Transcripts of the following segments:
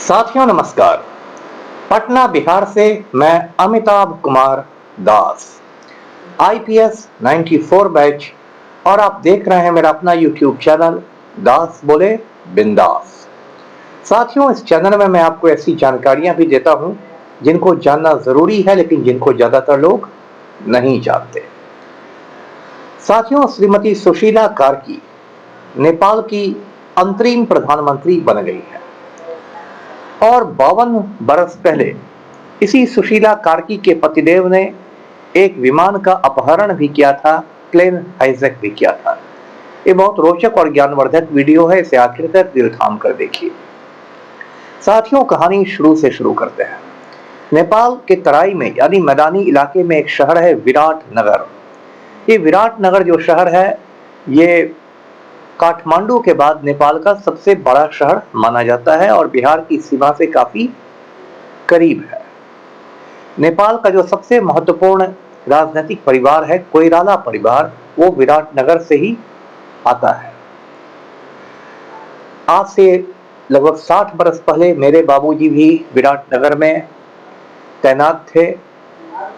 साथियों नमस्कार। पटना बिहार से मैं अमिताभ कुमार दास, आईपीएस 94 बैच, और आप देख रहे हैं मेरा अपना यूट्यूब चैनल दास बोले बिंदास। साथियों, इस चैनल में मैं आपको ऐसी जानकारियां भी देता हूं जिनको जानना जरूरी है, लेकिन जिनको ज्यादातर लोग नहीं जानते। साथियों, श्रीमती सुशीला कार्की नेपाल की अंतरिम प्रधानमंत्री बन गई है और 52 बरस पहले इसी सुशीला कार्की के पतिदेव ने एक विमान का अपहरण भी किया था, प्लेन हाईजैक भी किया था। ये बहुत रोचक और ज्ञानवर्धक वीडियो है, इसे आखिर तक दिल थाम कर देखिए। साथियों, कहानी शुरू से शुरू करते हैं। नेपाल के तराई में यानी मैदानी इलाके में एक शहर है विराट नगर। ये विराट नगर जो शहर है, ये काठमांडू के बाद नेपाल का सबसे बड़ा शहर माना जाता है और बिहार की सीमा से काफी करीब है। नेपाल का जो सबसे महत्वपूर्ण राजनीतिक परिवार है कोइराला परिवार, वो विराट नगर से ही आता है। आज से लगभग 60 बरस पहले मेरे बाबूजी भी विराट नगर में तैनात थे,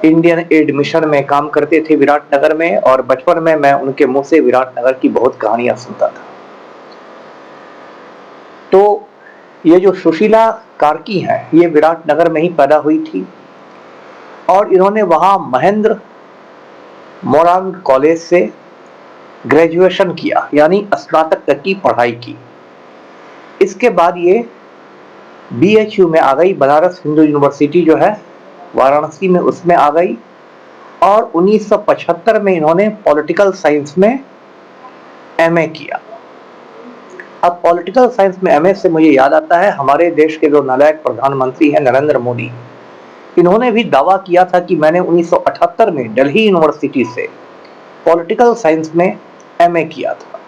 इंडियन एड मिशन में काम करते थे विराट नगर में, और बचपन में मैं उनके मुंह से विराट नगर की बहुत कहानियां सुनता था। तो ये जो सुशीला कार्की हैं, ये विराट नगर में ही पैदा हुई थी और इन्होंने वहां महेंद्र मोरांग कॉलेज से ग्रेजुएशन किया, यानी स्नातक तक की पढ़ाई की। इसके बाद ये बीएचयू में आ गई, बनारस हिंदू यूनिवर्सिटी जो है वाराणसी में, उसमें आ गई और 1975 में इन्होंने पॉलिटिकल साइंस में एमए किया। अब पॉलिटिकल साइंस में एमए से मुझे याद आता है, हमारे देश के जो नालायक प्रधानमंत्री हैं नरेंद्र मोदी, इन्होंने भी दावा किया था कि मैंने 1978 में दिल्ली यूनिवर्सिटी से पॉलिटिकल साइंस में एमए किया था,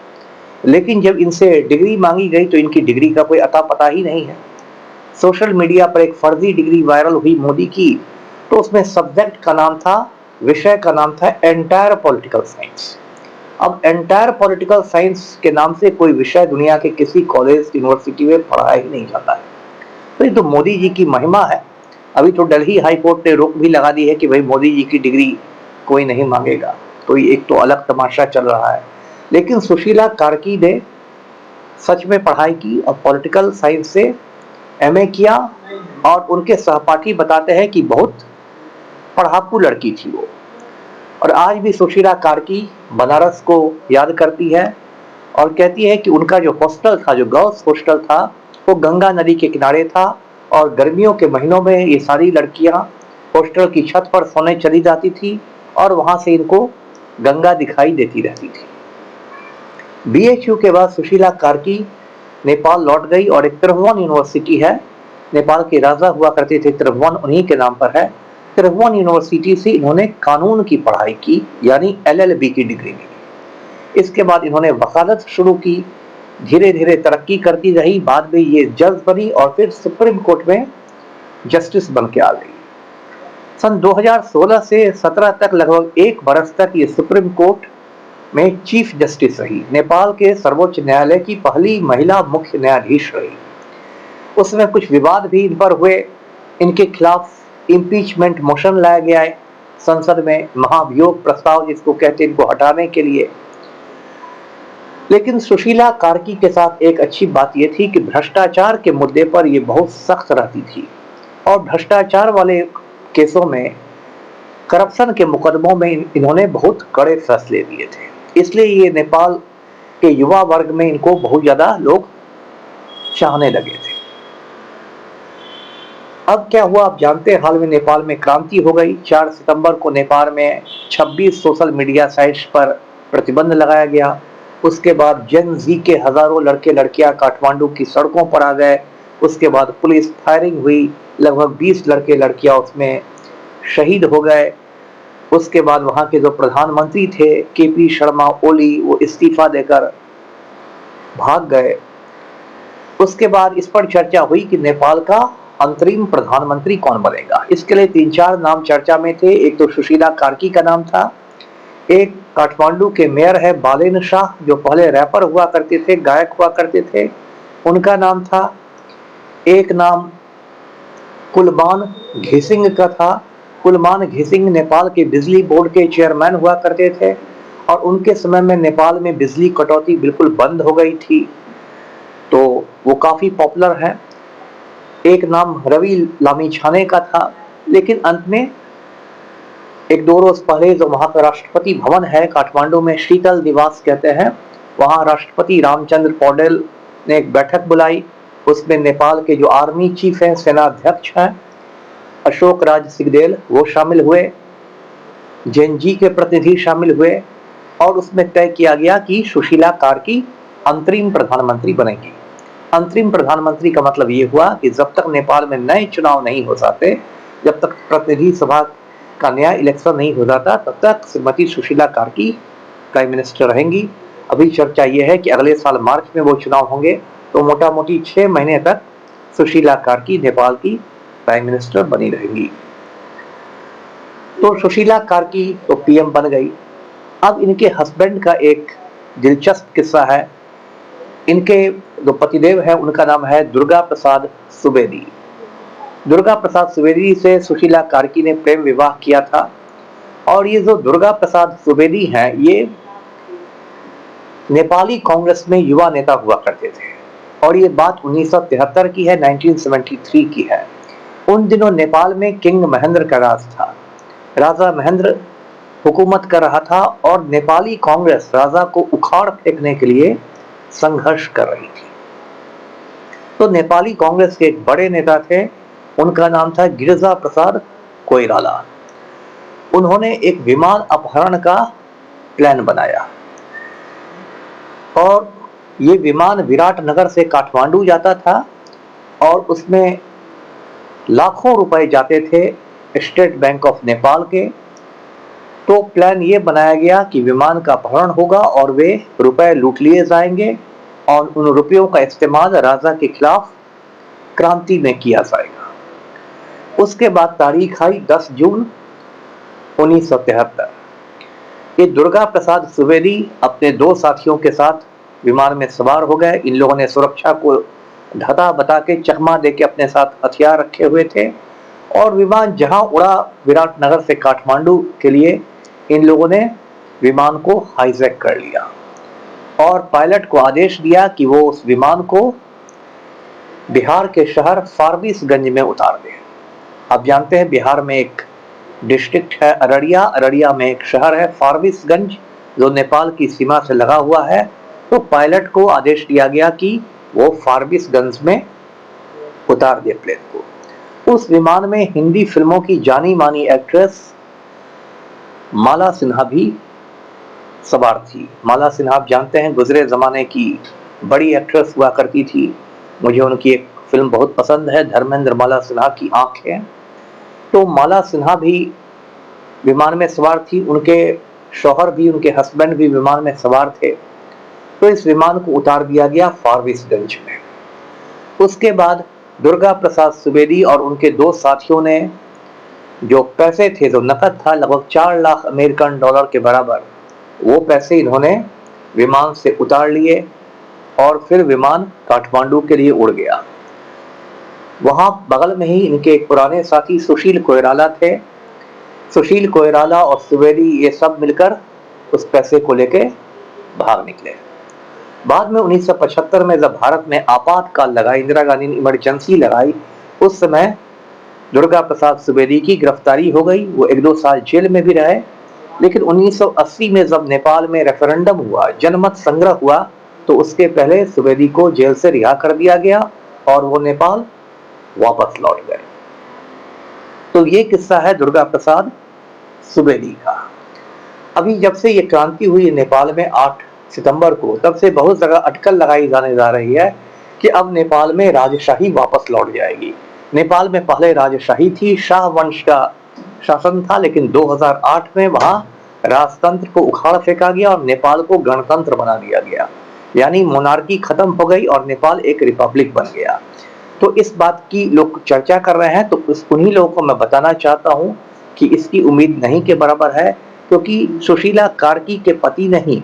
लेकिन जब इनसे डिग्री मांगी गई तो इनकी डिग्री का कोई अता पता ही नहीं है। सोशल मीडिया पर एक फर्जी डिग्री वायरल हुई मोदी की, तो उसमें सब्जेक्ट का नाम था, विषय का नाम था एंटायर पॉलिटिकल साइंस। अब एंटायर पॉलिटिकल साइंस के नाम से कोई विषय दुनिया के किसी कॉलेज यूनिवर्सिटी में पढ़ाया ही नहीं जाता है। तो ये तो मोदी जी की महिमा है। अभी तो दिल्ली हाई कोर्ट ने रोक भी लगा दी है कि भाई मोदी जी की डिग्री कोई नहीं मांगेगा, तो ये एक तो अलग तमाशा चल रहा है। लेकिन सुशीला कार्की ने सच में पढ़ाई की और पॉलिटिकल साइंस से एमए किया, और उनके सहपाठी बताते हैं कि बहुत पढ़ाकू लड़की थी वो। और आज भी सुशीला कार्की बनारस को याद करती है और कहती है कि उनका जो हॉस्टल था, जो गर्ल्स हॉस्टल था, वो गंगा नदी के किनारे था और गर्मियों के महीनों में ये सारी लड़कियां हॉस्टल की छत पर सोने चली जाती थी और वहां से इनको गंगा दिखाई देती रहती थी। बीएचयू के बाद सुशीला कार्की नेपाल लौट गई और एक त्रिभुवन यूनिवर्सिटी है, नेपाल के राजा हुआ करते थे त्रिभुवन, उन्हीं के नाम पर है। त्रिभुवन यूनिवर्सिटी से इन्होंने कानून की पढ़ाई की, यानी एलएलबी की डिग्री ली। इसके बाद इन्होंने वकालत शुरू की, धीरे धीरे तरक्की करती रही, बाद में ये जज बनी और फिर सुप्रीम कोर्ट में जस्टिस बन के आ गई। सन 2016 से 17 तक लगभग 1 बरस तक ये सुप्रीम कोर्ट में चीफ जस्टिस रही। नेपाल के सर्वोच्च न्यायालय की पहली महिला मुख्य न्यायाधीश रही। उसमें कुछ विवाद भी इन पर हुए, इनके खिलाफ इम्पीचमेंट मोशन लाया गया है संसद में, महाभियोग प्रस्ताव जिसको कहते हैं, इनको हटाने के लिए। लेकिन सुशीला कार्की के साथ एक अच्छी बात यह थी कि भ्रष्टाचार के मुद्दे पर यह बहुत सख्त रहती थी और भ्रष्टाचार वाले केसों में, करप्शन के मुकदमों में इन्होंने बहुत कड़े फैसले दिए थे। इसलिए ये नेपाल के युवा वर्ग में इनको बहुत ज्यादा लोग चाहने लगे थे। अब क्या हुआ आप जानते हैं, हाल में नेपाल में क्रांति हो गई। 4 सितंबर को नेपाल में 26 सोशल मीडिया साइट्स पर प्रतिबंध लगाया गया। उसके बाद जेन जी के हजारों लड़के लड़कियां काठमांडू की सड़कों पर आ गए। उसके बाद पुलिस फायरिंग हुई, लगभग 20 लड़के लड़कियां उसमें शहीद हो गए। उसके बाद वहां के जो प्रधानमंत्री थे केपी शर्मा ओली, वो इस्तीफा देकर भाग गए। उसके बाद इस पर चर्चा हुई कि नेपाल का अंतरिम प्रधानमंत्री कौन बनेगा। इसके लिए 3-4 नाम चर्चा में थे। एक तो सुशीला कार्की का नाम था, एक काठमांडू के मेयर है बालेन शाह, जो पहले रैपर हुआ करते थे, गायक हुआ करते थे, उनका नाम था। एक नाम कुलमान घिसिंग का था। कुलमान घिसिंग नेपाल के बिजली बोर्ड के चेयरमैन हुआ करते थे और उनके समय में नेपाल में बिजली कटौती बिल्कुल बंद हो गई थी, तो वो काफी पॉपुलर है। एक नाम रवि लामिछाने का था, लेकिन अंत में एक दो रोज पहले जो वहां का राष्ट्रपति भवन है काठमांडू में, शीतल निवास कहते हैं, वहां राष्ट्रपति रामचंद्र पौडेल ने एक बैठक बुलाई। उसमें नेपाल के जो आर्मी चीफ हैं, सेनाध्यक्ष हैं, अशोक राज सिंहदेल, वो शामिल हुए, जेएनजी के प्रतिनिधि शामिल हुए और उसमें तय किया गया कि सुशीला कार्की अंतरिम प्रधानमंत्री बनेगी। अंतरिम प्रधानमंत्री का मतलब ये हुआ कि जब तक नेपाल में नए चुनाव नहीं हो जाते, जब तक प्रतिनिधि सभा का नया इलेक्शन नहीं हो जाता, तब तक श्रीमती सुशीला कार्की प्राइम मिनिस्टर रहेंगी। अभी चर्चा ये है कि अगले साल मार्च में वो चुनाव होंगे, तो मोटा मोटी 6 महीने तक सुशीला कार्की नेपाल की प्राइम मिनिस्टर बनी रहेंगी। तो सुशीला कार्की तो पीएम बन गई। अब इनके हस्बैंड का एक दिलचस्प किस्सा है। इनके जो पतिदेव है उनका नाम है दुर्गा प्रसाद सुवेदी। दुर्गा प्रसाद सुवेदी से सुशीला कार्की ने प्रेम विवाह किया था और ये जो दुर्गा प्रसाद सुवेदी हैं, ये नेपाली कांग्रेस में युवा नेता हुआ करते थे और ये बात 1973 की है, 1973 की है। उन दिनों नेपाल में किंग महेंद्र का राज था। राजा महेंद्र हुकूमत कर रहा था और नेपाली कांग्रेस राजा को उखाड़ फेंकने के लिए संघर्ष कर रही थी। तो नेपाली कांग्रेस के एक बड़े नेता थे, उनका नाम था गिरिजा प्रसाद कोइराला। उन्होंने एक विमान अपहरण का प्लान बनाया और ये विमान विराटनगर से काठमांडू जाता था और उसमें लाखों रुपए जाते थे स्टेट बैंक ऑफ नेपाल के। तो प्लान ये बनाया गया कि विमान का अपहरण होगा और वे रुपए लूट लिए जाएंगे और उन रुपयों का इस्तेमाल राजा के खिलाफ क्रांति में किया जाएगा। उसके बाद तारीख आई 10 जून 1973। ये दुर्गा प्रसाद सुवेदी अपने 2 साथियों के साथ विमान में सवार हो गए। इन लोगों ने सुरक्षा को ढता बता के, चकमा दे के अपने साथ हथियार रखे हुए थे और विमान जहां उड़ा विराटनगर से काठमांडू के लिए, इन लोगों ने विमान को हाईजैक कर लिया और पायलट को आदेश दिया कि वो उस विमान को बिहार के शहर फारबिसगंज में उतार दे। आप जानते हैं बिहार में एक डिस्ट्रिक्ट है अररिया, अररिया में एक शहर है फारबिसगंज जो नेपाल की सीमा से लगा हुआ है। तो पायलट को आदेश दिया गया कि वो फारबिसगंज में उतार दे प्लेन को। उस विमान में हिंदी फिल्मों की जानी मानी एक्ट्रेस माला सिन्हा भी सवार थी। माला सिन्हा आप जानते हैं गुजरे जमाने की बड़ी एक्ट्रेस हुआ करती थी। मुझे उनकी एक फिल्म बहुत पसंद है, धर्मेंद्र माला सिन्हा की आंखें। तो माला सिन्हा भी विमान में सवार थी, उनके शौहर भी, उनके हस्बैंड भी विमान में सवार थे। तो इस विमान को उतार दिया गया फारबिसगंज में। उसके बाद दुर्गा प्रसाद सुवेदी और उनके 2 साथियों ने जो पैसे थे, जो नकद था लगभग 4 लाख अमेरिकन डॉलर के बराबर, वो पैसे इन्होंने विमान से उतार लिए और फिर विमान काठमांडू के लिए उड़ गया। वहां बगल में ही इनके एक पुराने साथी सुशील कोइराला थे। सुशील कोइराला और सुवेदी ये सब मिलकर उस पैसे को लेके भाग निकले। बाद में 1975 में जब भारत में आपातकाल लगा, इंदिरा गांधी ने इमरजेंसी लगाई, उस समय दुर्गा प्रसाद सुवेदी की गिरफ्तारी हो गई। वो 1-2 साल जेल में भी रहे। लेकिन 1980 में जब नेपाल में रेफरेंडम हुआ, जनमत संग्रह हुआ, तो उसके पहले सुवेदी को जेल से रिहा कर दिया गया और वो नेपाल वापस लौट गए। तो ये किस्सा है दुर्गा प्रसाद सुवेदी का। अभी जब से ये क्रांति हुई नेपाल में 8 सितंबर को, तब से बहुत जगह अटकल लगाई जाने जा रही है कि अब नेपाल में राजशाही वापस लौट जाएगी। नेपाल में पहले राजशाही थी, शाह वंश का शासन था, लेकिन 2008 में वहां राजतंत्र को उखाड़ फेंका गया और नेपाल को गणतंत्र बना दिया गया। यानी मोनार्की खत्म हो गई और नेपाल एक रिपब्लिक बन गया। तो इस बात की लोग चर्चा कर रहे हैं, तो उन्हीं लोगों को मैं बताना चाहता हूं कि इसकी उम्मीद नहीं के बराबर है, क्योंकि सुशीला कार्की के पति नहीं,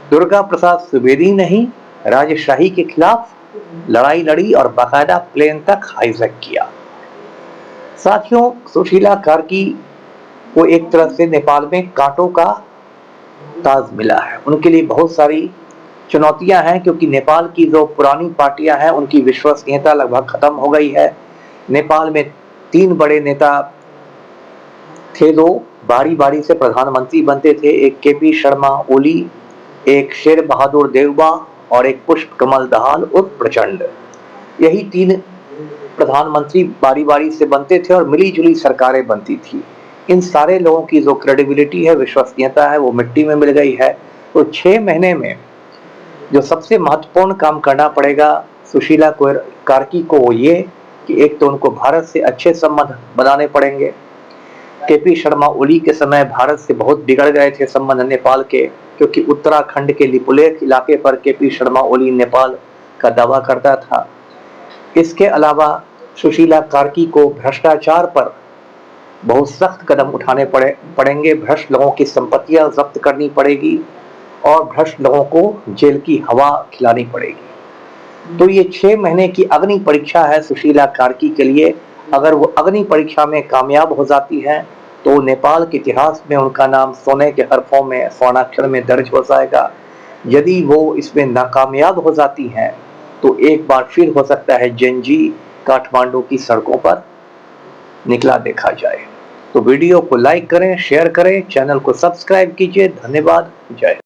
दुर्गा प्रसाद सुवेदी नहीं राजशाही के खिलाफ लड़ाई लड़ी और बाकायदा प्लेन तक हाईजैक किया। साथियों, सुशीला कार्की को एक तरह से नेपाल में कांटों का ताज मिला है। उनके लिए बहुत सारी चुनौतियां हैं, क्योंकि नेपाल की जो पुरानी पार्टियां हैं उनकी विश्वसनीयता लगभग खत्म हो गई है। नेपाल में 3 बड़े नेता थे, दो बारी बारी से प्रधानमंत्री बनते थे, एक केपी शर्मा ओली, एक शेर बहादुर देउबा और एक पुष्प कमल दहाल उर्फ प्रचंड। यही 3 प्रधानमंत्री बारी बारी से बनते थे और मिली जुली सरकारें बनती थी। इन सारे लोगों की जो क्रेडिबिलिटी है, विश्वसनीयता है, वो मिट्टी में मिल गई है। तो 6 महीने में जो सबसे महत्वपूर्ण काम करना पड़ेगा सुशीला कार्की को, वो ये कि एक तो उनको भारत से अच्छे संबंध बनाने पड़ेंगे। केपी शर्मा ओली के समय भारत से बहुत बिगड़ गए थे संबंध नेपाल के, क्योंकि उत्तराखंड के लिपुलेख इलाके पर केपी शर्मा ओली नेपाल का दावा करता था। इसके अलावा सुशीला कार्की को भ्रष्टाचार पर बहुत सख्त कदम उठाने पड़ेंगे। भ्रष्ट लोगों की संपत्तियां जब्त करनी पड़ेगी और भ्रष्ट लोगों को जेल की हवा खिलानी पड़ेगी। तो ये 6 महीने की अग्नि परीक्षा है सुशीला कार्की के लिए। अगर वो अग्नि परीक्षा में कामयाब हो जाती हैं तो नेपाल के इतिहास में उनका नाम सोने के हरफों में, स्वर्णाक्षर में दर्ज हो जाएगा। यदि वो इसमें नाकामयाब हो जाती हैं तो एक बार फिर हो सकता है जेनजी काठमांडू की सड़कों पर निकला देखा जाए। तो वीडियो को लाइक करें, शेयर करें, चैनल को सब्सक्राइब कीजिए। धन्यवाद। जय।